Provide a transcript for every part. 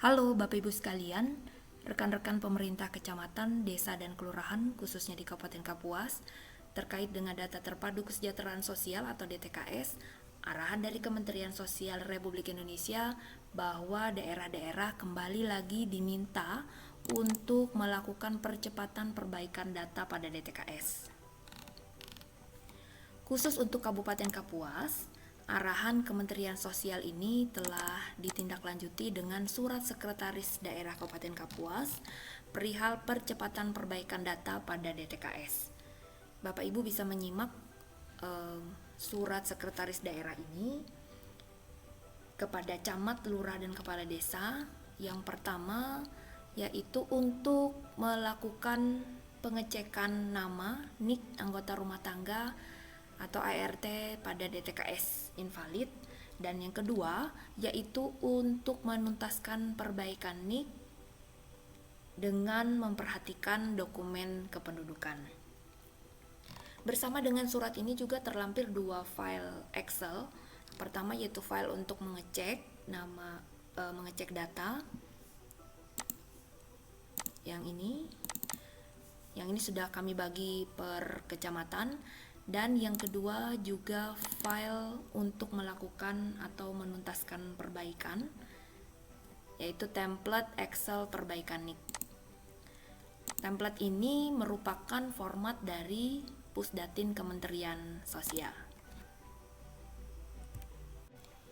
Halo Bapak Ibu sekalian, rekan-rekan pemerintah kecamatan, desa, dan kelurahan khususnya di Kabupaten Kapuas terkait dengan data terpadu kesejahteraan sosial atau DTKS, arahan dari Kementerian Sosial Republik Indonesia bahwa daerah-daerah kembali lagi diminta untuk melakukan percepatan perbaikan data pada DTKS. Khusus untuk Kabupaten Kapuas, arahan Kementerian Sosial ini telah ditindaklanjuti dengan surat Sekretaris Daerah Kabupaten Kapuas perihal percepatan perbaikan data pada DTKS. Bapak Ibu bisa menyimak surat Sekretaris Daerah ini kepada camat, lurah, dan kepala desa. Yang pertama yaitu untuk melakukan pengecekan nama, NIK anggota rumah tangga atau ART pada DTKS invalid, dan yang kedua yaitu untuk menuntaskan perbaikan NIK dengan memperhatikan dokumen kependudukan. Bersama dengan surat ini juga terlampir dua file Excel. Pertama yaitu file untuk mengecek mengecek data. Yang ini sudah kami bagi per kecamatan. Dan yang kedua juga file untuk melakukan atau menuntaskan perbaikan, yaitu template Excel perbaikan NIK. Template ini merupakan format dari Pusdatin Kementerian Sosial.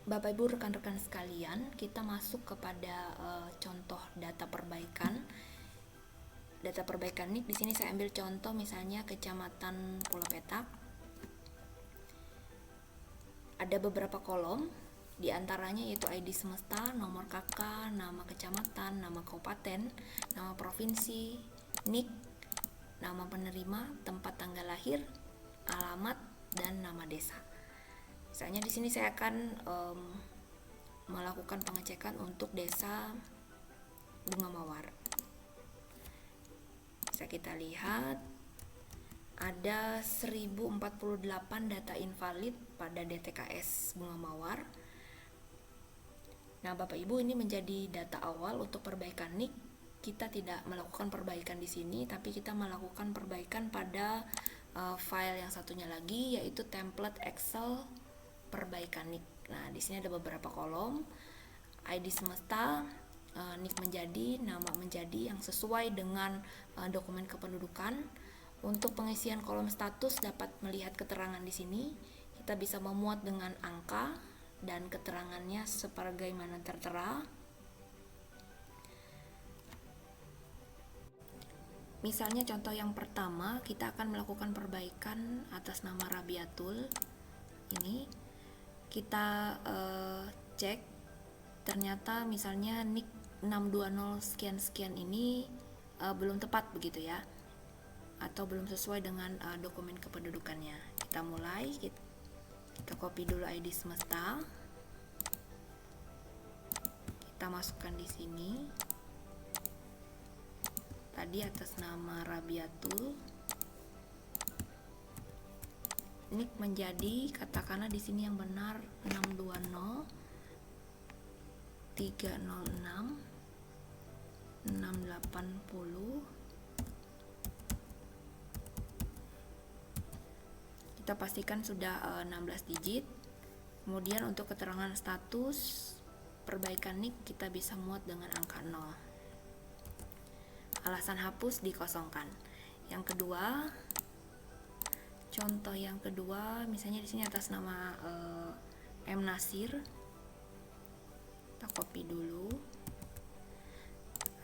Bapak Ibu rekan-rekan sekalian, kita masuk kepada contoh data perbaikan. Data perbaikan NIK di sini saya ambil contoh misalnya Kecamatan Pulau Petak. Ada beberapa kolom, di antaranya yaitu ID semesta, nomor KK, nama kecamatan, nama kabupaten, nama provinsi, NIK, nama penerima, tempat tanggal lahir, alamat, dan nama desa. Misalnya di sini saya akan melakukan pengecekan untuk desa Bunga Mawar. Bisa kita lihat ada 1048 data invalid pada DTKS Bunga Mawar. Nah, Bapak Ibu, ini menjadi data awal untuk perbaikan NIK. Kita tidak melakukan perbaikan di sini, tapi kita melakukan perbaikan pada file yang satunya lagi, yaitu template Excel perbaikan NIK. Nah, di sini ada beberapa kolom, ID semesta, NIK menjadi, nama menjadi yang sesuai dengan dokumen kependudukan. Untuk pengisian kolom status dapat melihat keterangan di sini. Kita bisa memuat dengan angka dan keterangannya sebagaimana tertera. Misalnya contoh yang pertama, kita akan melakukan perbaikan atas nama Rabiatul. Ini kita cek, ternyata misalnya NIK 620 sekian-sekian ini belum tepat begitu ya, atau belum sesuai dengan dokumen kependudukannya. Kita mulai, kita copy dulu ID semesta, kita masukkan di sini. Tadi atas nama Rabiatul, NIK menjadi, katakanlah di sini yang benar 620 306 680. Kita pastikan sudah 16 digit. Kemudian untuk keterangan status perbaikan NIK kita bisa muat dengan angka 0. Alasan hapus dikosongkan. Yang kedua, contoh yang kedua, misalnya di sini atas nama M Nasir. Kita copy dulu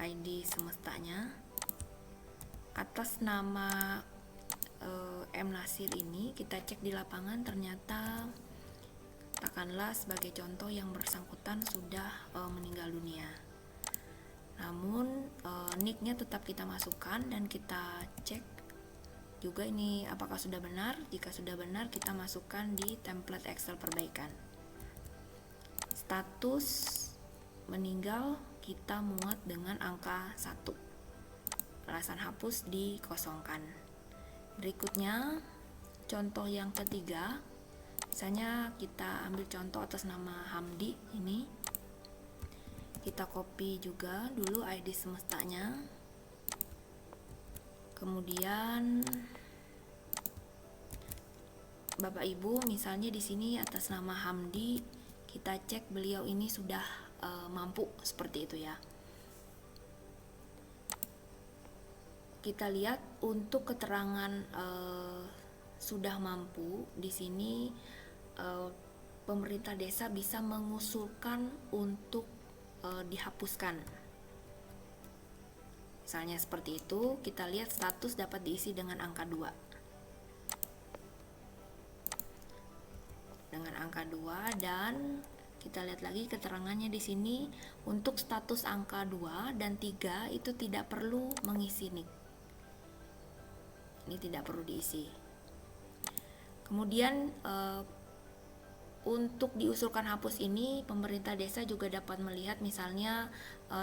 ID semestanya. Atas nama M Nasir ini kita cek di lapangan, ternyata katakanlah sebagai contoh yang bersangkutan sudah meninggal dunia. Namun NIK-nya tetap kita masukkan dan kita cek juga ini apakah sudah benar. Jika sudah benar, kita masukkan di template Excel perbaikan. Status meninggal kita muat dengan angka 1. Alasan hapus dikosongkan. Berikutnya contoh yang ketiga, misalnya kita ambil contoh atas nama Hamdi ini. Kita copy juga dulu ID semestanya. Kemudian Bapak Ibu, misalnya di sini atas nama Hamdi, kita cek beliau ini sudah mampu, seperti itu ya. Kita lihat untuk keterangan sudah mampu di sini, pemerintah desa bisa mengusulkan untuk dihapuskan. Misalnya seperti itu, kita lihat status dapat diisi dengan angka 2. Dengan angka 2, dan kita lihat lagi keterangannya di sini untuk status angka 2 dan 3 itu tidak perlu mengisi NIK. Ini tidak perlu diisi. Kemudian untuk diusulkan hapus ini, pemerintah desa juga dapat melihat misalnya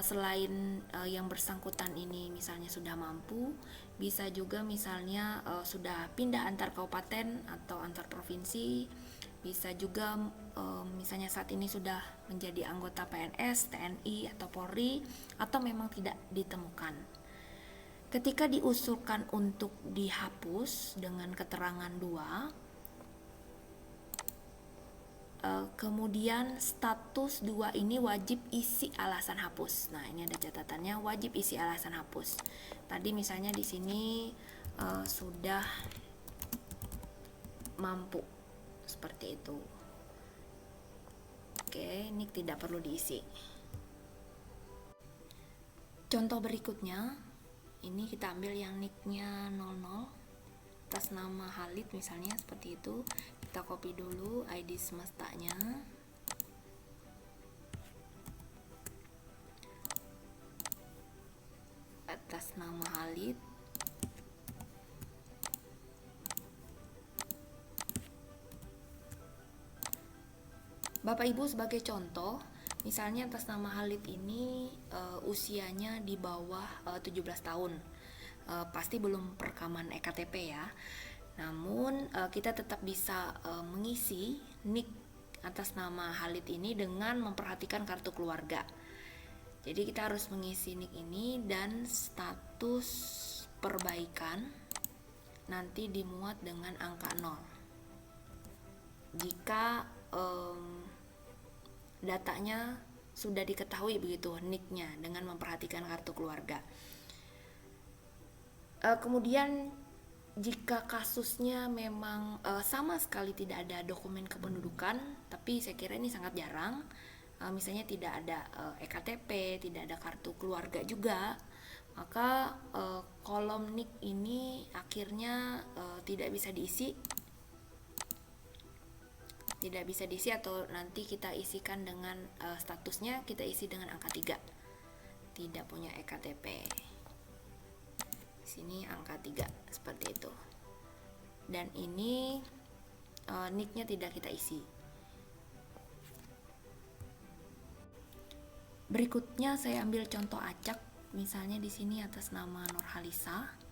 selain yang bersangkutan ini misalnya sudah mampu, bisa juga misalnya sudah pindah antar kabupaten atau antar provinsi, bisa juga misalnya saat ini sudah menjadi anggota PNS, TNI atau Polri, atau memang tidak ditemukan. Ketika diusulkan untuk dihapus dengan keterangan 2, kemudian status 2 ini wajib isi alasan hapus. Nah, ini ada catatannya, wajib isi alasan hapus. Tadi misalnya di sini sudah mampu, seperti itu. Oke, NIK tidak perlu diisi. Contoh berikutnya, ini kita ambil yang NIK-nya 00 atas nama Halid misalnya, seperti itu. Kita copy dulu ID semestanya. Atas nama Halid. Bapak Ibu, sebagai contoh, misalnya atas nama Halid ini usianya di bawah 17 tahun. Pasti belum perekaman EKTP ya. Namun kita tetap bisa mengisi NIK atas nama Halid ini dengan memperhatikan kartu keluarga. Jadi kita harus mengisi NIK ini dan status perbaikan nanti dimuat dengan angka 0. Jika datanya sudah diketahui begitu NIK-nya dengan memperhatikan kartu keluarga. Kemudian jika kasusnya memang sama sekali tidak ada dokumen kependudukan, tapi saya kira ini sangat jarang, misalnya tidak ada EKTP, tidak ada kartu keluarga juga, maka kolom NIK ini akhirnya tidak bisa diisi. Tidak bisa diisi, atau nanti kita isikan dengan statusnya kita isi dengan angka 3. Tidak punya EKTP. Sini angka 3, seperti itu. Dan ini NIK-nya tidak kita isi. Berikutnya saya ambil contoh acak, misalnya di sini atas nama Nurhalisa.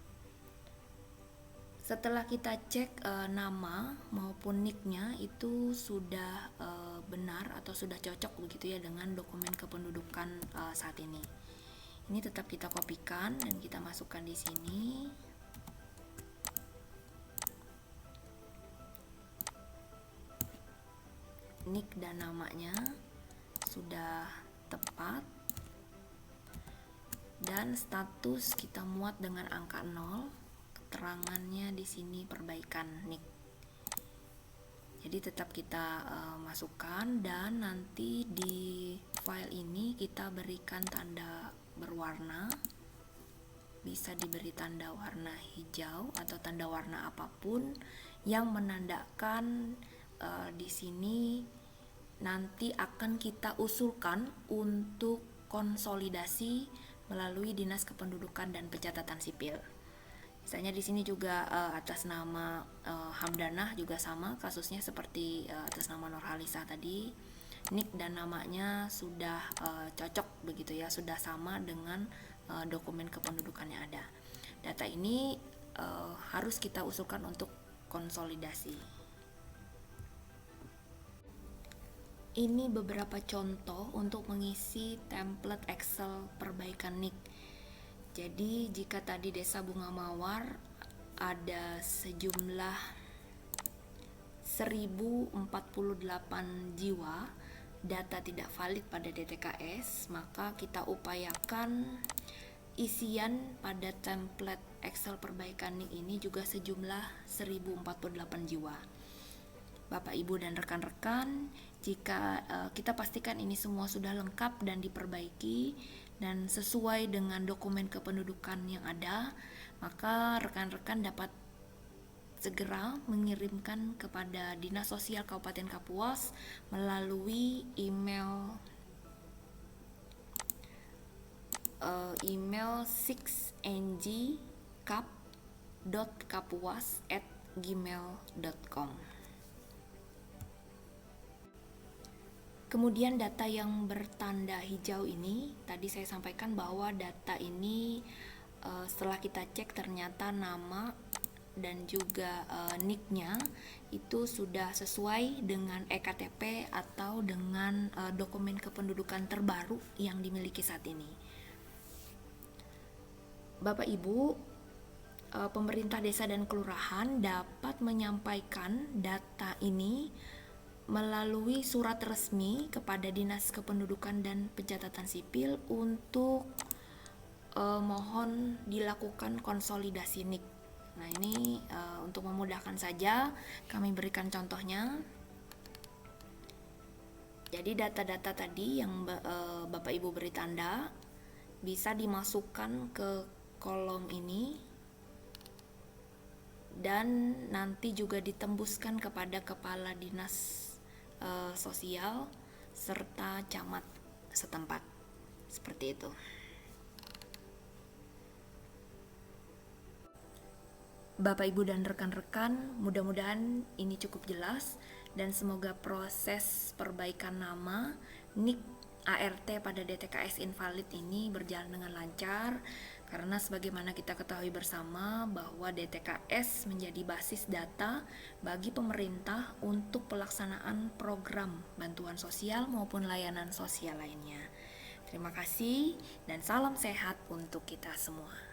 Setelah kita cek nama maupun NIK-nya itu sudah benar atau sudah cocok begitu ya dengan dokumen kependudukan saat ini. Ini tetap kita kopikan dan kita masukkan di sini. NIK dan namanya sudah tepat. Dan status kita muat dengan angka 0. Keterangannya di sini perbaikan NIK. Jadi tetap kita masukkan, dan nanti di file ini kita berikan tanda berwarna. Bisa diberi tanda warna hijau atau tanda warna apapun yang menandakan di sini nanti akan kita usulkan untuk konsolidasi melalui Dinas Kependudukan dan Pencatatan Sipil. Misalnya di sini juga atas nama Hamdanah juga sama kasusnya seperti atas nama Nurhalisa tadi. NIK dan namanya sudah cocok begitu ya, sudah sama dengan dokumen kependudukan yang ada. Data ini harus kita usulkan untuk konsolidasi. Ini beberapa contoh untuk mengisi template Excel perbaikan NIK. Jadi jika tadi Desa Bunga Mawar ada sejumlah 1048 jiwa data tidak valid pada DTKS, maka kita upayakan isian pada template Excel perbaikan NIK ini juga sejumlah 1048 jiwa. Bapak, Ibu, dan rekan-rekan, jika kita pastikan ini semua sudah lengkap dan diperbaiki dan sesuai dengan dokumen kependudukan yang ada, maka rekan-rekan dapat segera mengirimkan kepada Dinas Sosial Kabupaten Kapuas melalui email 6ngkap.kapuas@gmail.com. Kemudian data yang bertanda hijau ini, tadi saya sampaikan bahwa data ini setelah kita cek ternyata nama dan juga NIK-nya itu sudah sesuai dengan EKTP atau dengan dokumen kependudukan terbaru yang dimiliki saat ini. Bapak, Ibu, pemerintah desa dan kelurahan dapat menyampaikan data ini melalui surat resmi kepada Dinas Kependudukan dan Pencatatan Sipil untuk mohon dilakukan konsolidasi NIK. Nah, ini untuk memudahkan saja kami berikan contohnya. Jadi data-data tadi yang Bapak Ibu beri tanda bisa dimasukkan ke kolom ini dan nanti juga ditembuskan kepada Kepala Dinas Sosial serta camat setempat. Seperti itu. Bapak, Ibu, dan rekan-rekan, mudah-mudahan ini cukup jelas dan semoga proses perbaikan nama NIK ART pada DTKS invalid ini berjalan dengan lancar, karena sebagaimana kita ketahui bersama bahwa DTKS menjadi basis data bagi pemerintah untuk pelaksanaan program bantuan sosial maupun layanan sosial lainnya. Terima kasih dan salam sehat untuk kita semua.